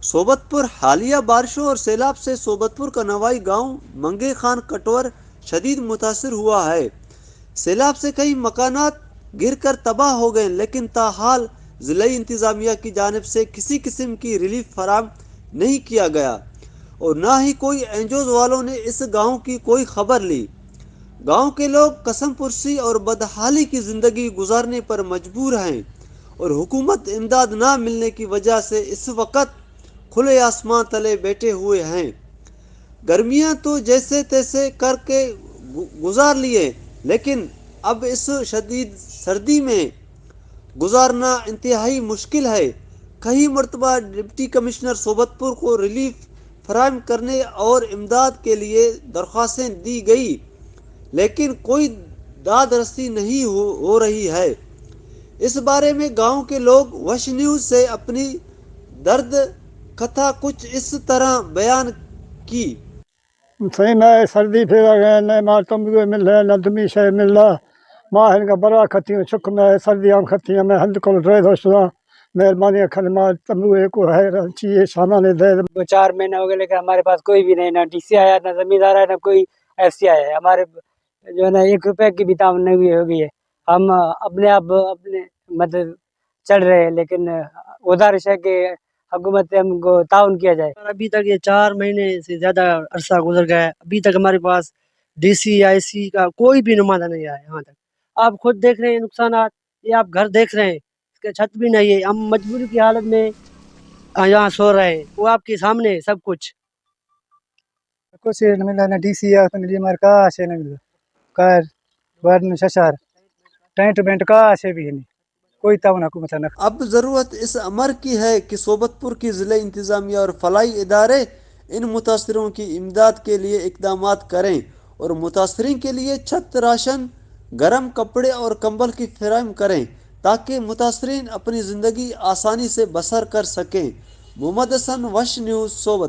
सोबतपुर हालिया बारिशों और सैलाब से सोबतपुर का नवाई गांव मंगे खान कटवर शदीद मुतासर हुआ है। सैलाब से कई मकानात गिर कर तबाह हो गए, लेकिन ताहाल जिला इंतजामिया की जानिब से किसी किस्म की रिलीफ फराम नहीं किया गया और ना ही कोई एनजीओ वालों ने इस गांव की कोई खबर ली। गांव के लोग कसम पुरसी और बदहाली की जिंदगी गुजारने पर मजबूर हैं और हुकूमत इमदाद ना मिलने की वजह से इस वक्त खुले आसमान तले बैठे हुए हैं। गर्मियां तो जैसे तैसे करके गुजार लिए, लेकिन अब इस शदीद सर्दी में गुजारना इंतहाई मुश्किल है। कई मरतबा डिप्टी कमिश्नर सोबतपुर को रिलीफ फराहम करने और इमदाद के लिए दरख्वास्तें दी गई, लेकिन कोई दाद रसी नहीं हो रही है। इस बारे में गांव के लोग वश न्यूज से अपनी दर्द कथा कुछ इस तरह बयान की। सही न सर्दी फिर गए न मार तंबू मिल रहे न दमी शे मिल रहा मां इनका बड़ा खती चुक में सर्दियां खती मैं हंद को रहे दोस्तों मेहरबानी खन मार तंबू को है चाहिए सामान दे 2-4 महीने हो गए, लेकिन हमारे पास कोई भी नहीं, ना डीसी आया, ना जमींदार आया, ना कोई एफसी आया है। हमारे जो है ना 1 रुपए की भी तामन हो गई है। हम अपने आप अपने मतलब चल रहे हैं, लेकिन गुजारिश है कि हुकूमत से हमको ताउन किया जाए। अभी तक ये 4 महीने से ज्यादा अरसा गुजर गया है, अभी तक हमारे पास डीसी आईसी का कोई भी नुमाइंदा नहीं आया यहाँ तक। आप खुद देख रहे हैं नुकसानात, ये आप घर देख रहे हैं, इसके छत भी नहीं है। हम मजबूरी की हालत में यहाँ सो रहे हैं, वो आपके सामने है सब कुछ नहीं मिला न डीसी या हमारे का से नहीं मिला कार वार्ड शशार टेंट बेंट का से भी नहीं कोई ताउन हुकूमत न। अब जरूरत इस अमर की है कि सोबतपुर की जिला इंतजामिया और फलाई इदारे इन मुतासरों की इमदाद के लिए इकदाम करें और मुतासरीन के लिए छत, राशन, गर्म कपड़े और कंबल की फराहम करें ताकि मुतासरीन अपनी ज़िंदगी आसानी से बसर कर सकें। मोहम्मद हसन, वश न्यूज़, सोबत।